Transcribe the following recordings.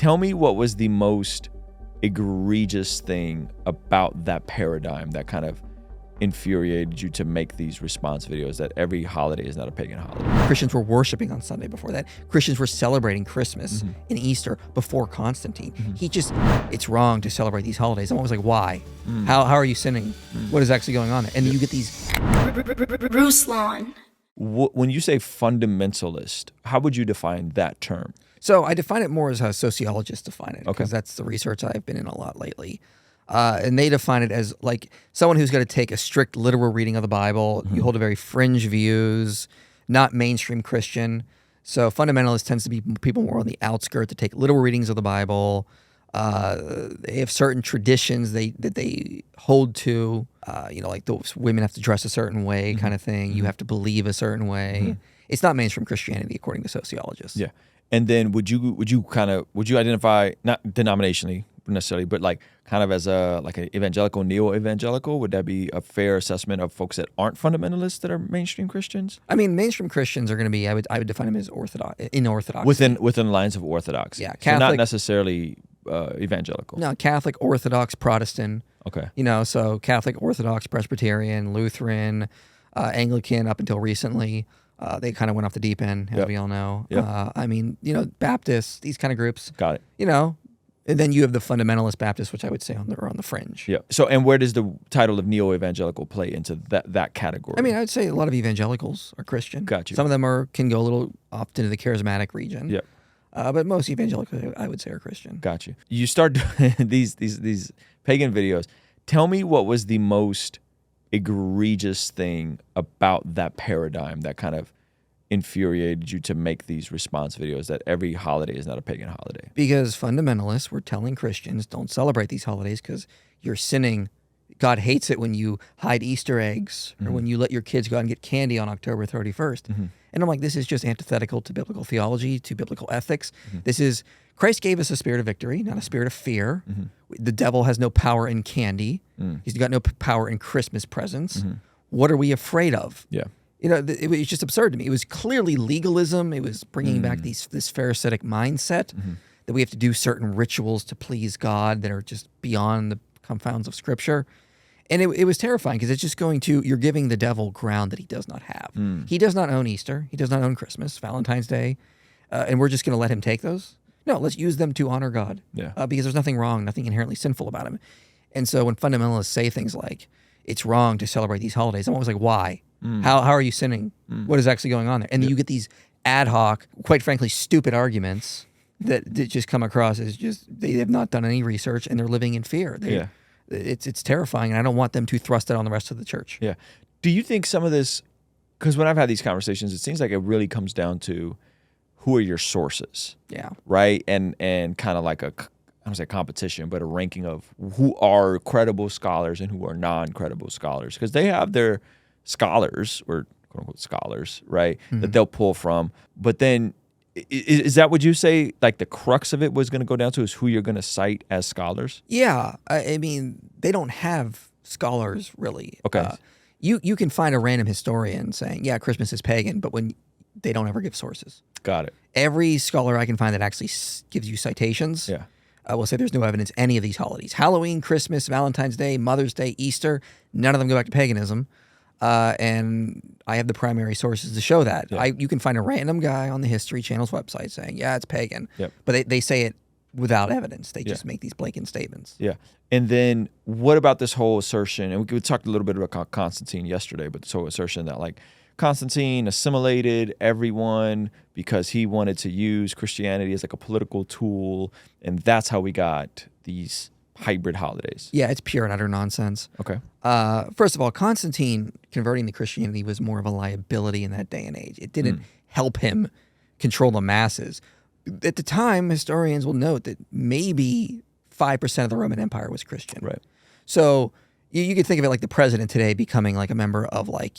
Tell me what was the most egregious thing about that paradigm that kind of infuriated you to make these response videos that every holiday is not a pagan holiday? Christians were worshiping on Sunday before that. Christians were celebrating Christmas and Easter before Constantine. It's wrong to celebrate these holidays. I'm always like, why? How are you sinning? What is actually going on there? And then you get these... Ruslan. When you say fundamentalist, how would you define that term? So I define it more as how sociologists define it, because that's the research I've been in a lot lately. And they define it as like someone who's going to take a strict literal reading of the Bible. You hold a very fringe views, not mainstream Christian. So fundamentalist tends to be people more on the outskirts that take literal readings of the Bible. They have certain traditions that they hold to. Like those women have to dress a certain way, kind of thing. You have to believe a certain way. It's not mainstream Christianity, according to sociologists. Yeah. And then would you identify, not denominationally necessarily, but like kind of as an evangelical, neo-evangelical? Would that be a fair assessment of folks that aren't fundamentalists that are mainstream Christians? I mean, mainstream Christians are going to be, I would define them as orthodox. Within lines of orthodoxy. Yeah, Catholic, so not necessarily evangelical. No, Catholic, Orthodox, Protestant. Okay. So Catholic, Orthodox, Presbyterian, Lutheran, Anglican up until recently. They kind of went off the deep end, as we all know. Baptists, these kind of groups. Got it. And then you have the fundamentalist Baptists, which I would say are on the fringe. Yeah. So, and where does the title of neo-evangelical play into that category? I mean, I would say a lot of evangelicals are Christian. Got you. Some of them can go a little off into the charismatic region. Yeah. But most evangelicals, I would say, are Christian. Got you. You start doing these pagan videos. Tell me what was the most egregious thing about that paradigm that kind of infuriated you to make these response videos that every holiday is not a pagan holiday? Because fundamentalists were telling Christians, don't celebrate these holidays because you're sinning. God hates it when you hide Easter eggs or when you let your kids go out and get candy on October 31st. And I'm like, this is just antithetical to biblical theology, to biblical ethics. This is, Christ gave us a spirit of victory, not a spirit of fear. The devil has no power in candy. He's got no power in Christmas presents. What are we afraid of? Yeah. It was just absurd to me. It was clearly legalism. It was bringing back this Pharisaic mindset that we have to do certain rituals to please God that are just beyond the confounds of Scripture. And it was terrifying because it's just you're giving the devil ground that he does not have. He does not own Easter. He does not own Christmas, Valentine's Day. And we're just going to let him take those? No, let's use them to honor God. Yeah. Because there's nothing wrong, nothing inherently sinful about him. And so when fundamentalists say things like, it's wrong to celebrate these holidays, I'm always like, why? How are you sinning? What is actually going on there? And then you get these ad hoc, quite frankly, stupid arguments that just come across as just, they have not done any research and they're living in fear. It's terrifying, and I don't want them to thrust it on the rest of the church. Yeah. Do you think some of this, because when I've had these conversations, it seems like it really comes down to who are your sources? Yeah. Right? And kind of like I don't say competition, but a ranking of who are credible scholars and who are non-credible scholars. Because they have their scholars, or quote unquote scholars, right, that they'll pull from. But then, is that what you say, like the crux of it was going to go down to is who you're going to cite as scholars? Yeah. I mean, they don't have scholars, really. Okay. You can find a random historian saying, yeah, Christmas is pagan, but when they don't ever give sources. Got it. Every scholar I can find that actually gives you citations will say there's no evidence any of these holidays. Halloween, Christmas, Valentine's Day, Mother's Day, Easter, none of them go back to paganism. And I have the primary sources to show that. Yeah. You can find a random guy on the History Channel's website saying, yeah, it's pagan. Yep. But they say it without evidence. They just make these blatant statements. Yeah. And then what about this whole assertion, and we talked a little bit about Constantine yesterday, but this whole assertion that like Constantine assimilated everyone because he wanted to use Christianity as like a political tool, and that's how we got these hybrid holidays. Yeah, it's pure and utter nonsense. Okay. First of all, Constantine converting to Christianity was more of a liability in that day and age. It didn't help him control the masses. At the time, historians will note that maybe 5% of the Roman Empire was Christian. Right. So you could think of it like the president today becoming like a member of like,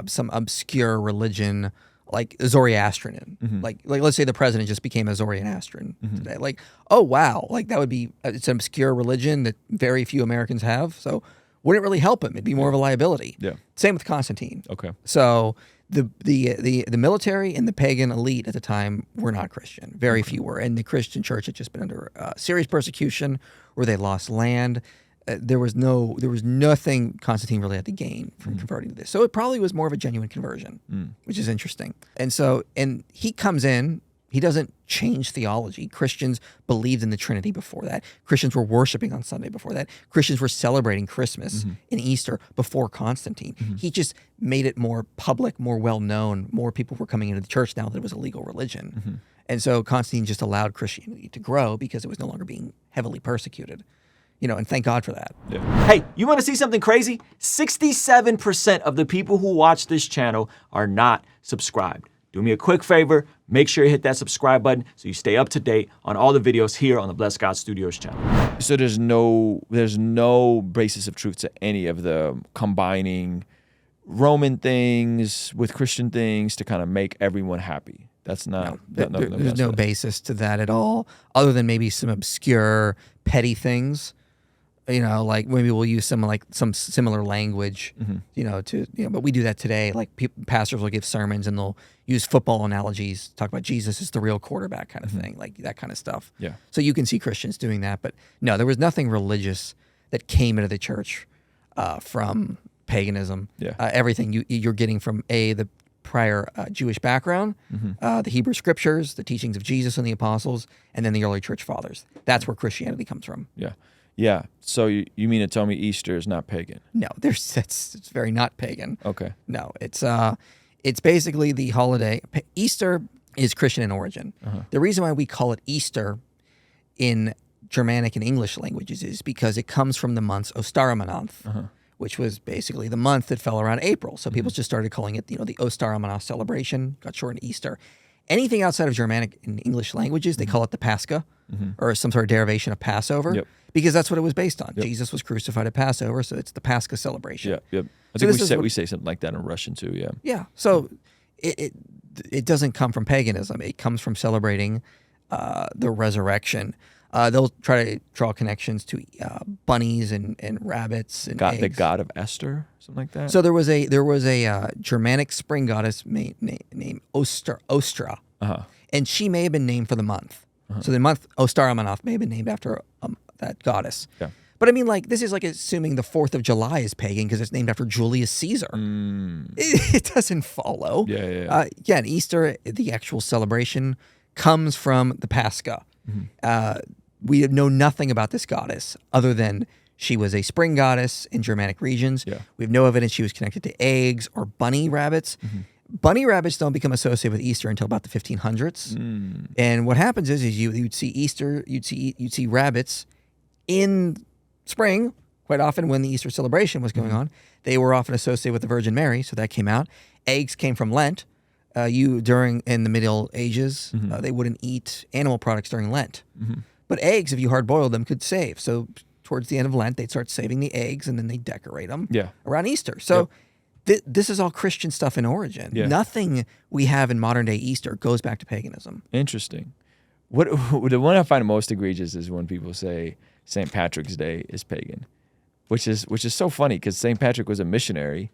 some obscure religion like Zoroastrian. Like let's say the president just became a Zoroastrian today. Like, oh wow, like that would be, it's an obscure religion that very few Americans have. So wouldn't really help him. It'd be more of a liability. Yeah. Same with Constantine. Okay. So the military and the pagan elite at the time were not Christian. Very few were, and the Christian church had just been under serious persecution, where they lost land. There was nothing Constantine really had to gain from converting to this. So it probably was more of a genuine conversion, which is interesting. And he comes in. He doesn't change theology. Christians believed in the Trinity before that. Christians were worshiping on Sunday before that. Christians were celebrating Christmas and Easter before Constantine. He just made it more public, more well-known. More people were coming into the church now that it was a legal religion. And so Constantine just allowed Christianity to grow because it was no longer being heavily persecuted. And thank God for that. Yeah. Hey, you want to see something crazy? 67% of the people who watch this channel are not subscribed. Do me a quick favor, make sure you hit that subscribe button so you stay up to date on all the videos here on the Blessed God Studios channel. So there's no basis of truth to any of the combining Roman things with Christian things to kind of make everyone happy. That's not. There's no basis to that at all, other than maybe some obscure, petty things. Like maybe we'll use some similar language, but we do that today. Like pastors will give sermons and they'll use football analogies, talk about Jesus is the real quarterback kind of thing, like that kind of stuff. Yeah. So you can see Christians doing that, but no, there was nothing religious that came into the church from paganism. Yeah. Everything you're getting from the prior Jewish background, the Hebrew scriptures, the teachings of Jesus and the apostles, and then the early church fathers. That's where Christianity comes from. Yeah. Yeah. So you mean to tell me Easter is not pagan? No, it's very not pagan. Okay. No, it's basically the holiday. Easter is Christian in origin. The reason why we call it Easter in Germanic and English languages is because it comes from the months Ostermonat, which was basically the month that fell around April. So people just started calling it, the Ostermonat celebration, got shortened Easter. Anything outside of Germanic and English languages, they call it the Pascha, or some sort of derivation of Passover, because that's what it was based on. Jesus was crucified at Passover, so it's the Pascha celebration. Yep. I think we say something like that in Russian too. Yeah. Yeah. So it doesn't come from paganism. It comes from celebrating the resurrection. They'll try to draw connections to bunnies and rabbits and eggs. The god of Esther, something like that. So there was a Germanic spring goddess named Ostra, and she may have been named for the month. So the month Ostermonat may have been named after that goddess. Yeah. But I mean, this is like assuming the 4th of July is pagan because it's named after Julius Caesar. It doesn't follow. Yeah. Again, Easter, the actual celebration, comes from the Pascha. We know nothing about this goddess other than she was a spring goddess in Germanic regions. Yeah. We have no evidence she was connected to eggs or bunny rabbits. Bunny rabbits don't become associated with Easter until about the 1500s. And what happens is you'd see Easter, you'd see rabbits in spring. Quite often when the Easter celebration was going on, they were often associated with the Virgin Mary, so that came out. Eggs came from Lent. In the Middle Ages, they wouldn't eat animal products during Lent. But eggs, if you hard-boiled them, could save. So towards the end of Lent, they'd start saving the eggs, and then they decorate them around Easter. So this is all Christian stuff in origin. Yeah. Nothing we have in modern-day Easter goes back to paganism. Interesting. The one I find most egregious is when people say St. Patrick's Day is pagan, which is so funny because St. Patrick was a missionary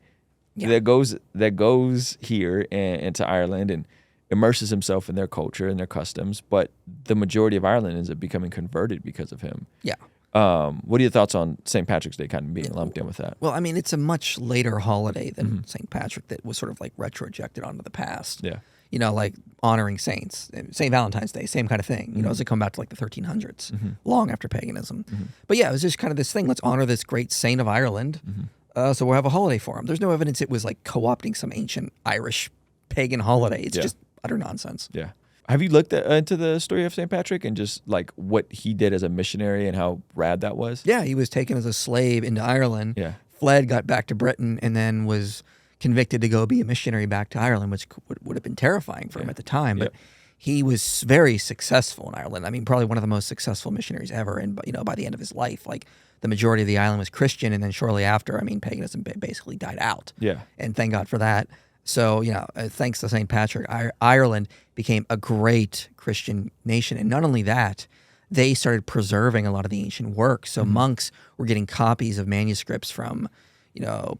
that goes here and to Ireland and immerses himself in their culture and their customs, but the majority of Ireland ends up becoming converted because of him. Yeah. What are your thoughts on St. Patrick's Day kind of being lumped in with that? Well, I mean, it's a much later holiday than St. Patrick that was sort of like retrojected onto the past. Yeah. Like honoring saints. St. Valentine's Day, same kind of thing. Does it come back to like the 1300s, long after paganism. But yeah, it was just kind of this thing. Let's honor this great saint of Ireland. So we'll have a holiday for him. There's no evidence it was like co-opting some ancient Irish pagan holiday. It's just utter nonsense. Yeah. Have you looked into the story of St. Patrick and just like what he did as a missionary and how rad that was? Yeah, he was taken as a slave into Ireland, Yeah. fled, got back to Britain, and then was convicted to go be a missionary back to Ireland, which would have been terrifying for him at the time. But he was very successful in Ireland. I mean, probably one of the most successful missionaries ever. And by the end of his life, like the majority of the island was Christian, and then shortly after, I mean, paganism basically died out. Yeah. And thank God for that. So, thanks to St. Patrick, Ireland became a great Christian nation. And not only that, they started preserving a lot of the ancient works. So monks were getting copies of manuscripts from,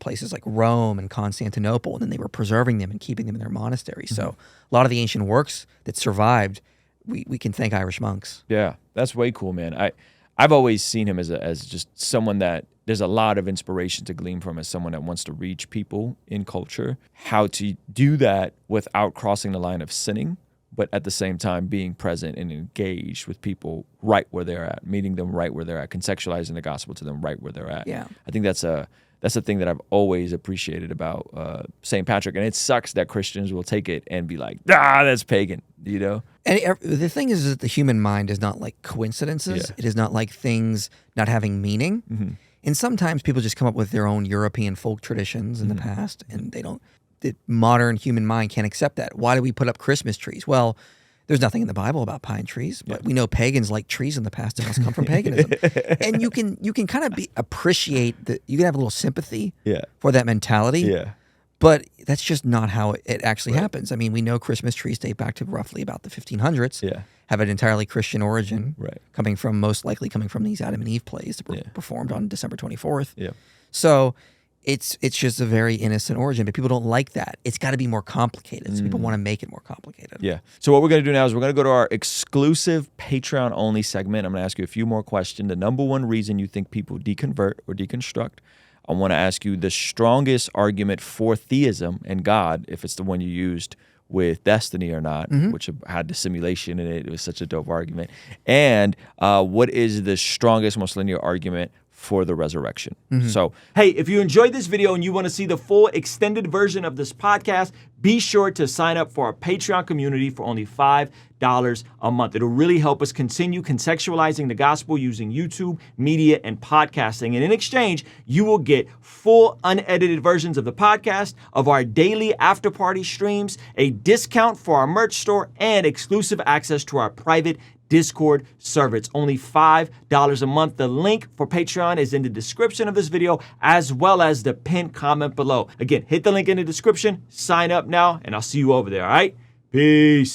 places like Rome and Constantinople, and then they were preserving them and keeping them in their monasteries. So a lot of the ancient works that survived, we can thank Irish monks. Yeah, that's way cool, man. I've always seen him as just someone that there's a lot of inspiration to glean from, as someone that wants to reach people in culture, how to do that without crossing the line of sinning, but at the same time being present and engaged with people right where they're at, meeting them right where they're at, contextualizing the gospel to them right where they're at. Yeah. I think that's a thing that I've always appreciated about St. Patrick. And it sucks that Christians will take it and be like, that's pagan, And the thing is that the human mind is not like coincidences. Yeah. It is not like things not having meaning. Mm-hmm. And sometimes people just come up with their own European folk traditions in the past, and the modern human mind can't accept that. Why do we put up Christmas trees? Well, there's nothing in the Bible about pine trees, but we know pagans like trees in the past. It must come from paganism. And you can kind of appreciate that. You can have a little sympathy for that mentality. Yeah. But that's just not how it actually happens. I mean, we know Christmas trees date back to roughly about the 1500s. Yeah. Have an entirely Christian origin. Right. Most likely coming from these Adam and Eve plays that were performed on December 24th. Yeah. So it's just a very innocent origin, but people don't like that. It's got to be more complicated. So people want to make it more complicated. Yeah. So what we're going to do now is we're going to go to our exclusive Patreon only segment. I'm going to ask you a few more questions. The number one reason you think people deconvert or deconstruct. I want to ask you the strongest argument for theism and God, if it's the one you used with Destiny or not, which had the simulation in it. It was such a dope argument. And what is the strongest, most linear argument for the resurrection? So, hey, if you enjoyed this video and you want to see the full extended version of this podcast, be sure to sign up for our Patreon community for only $5 a month. It'll really help us continue contextualizing the gospel using YouTube, media, and podcasting. And in exchange, you will get full unedited versions of the podcast, of our daily after party streams, a discount for our merch store, and exclusive access to our private Discord server. It's only $5 a month. The link for Patreon is in the description of this video, as well as the pinned comment below. Again, hit the link in the description, sign up now, and I'll see you over there, all right? Peace.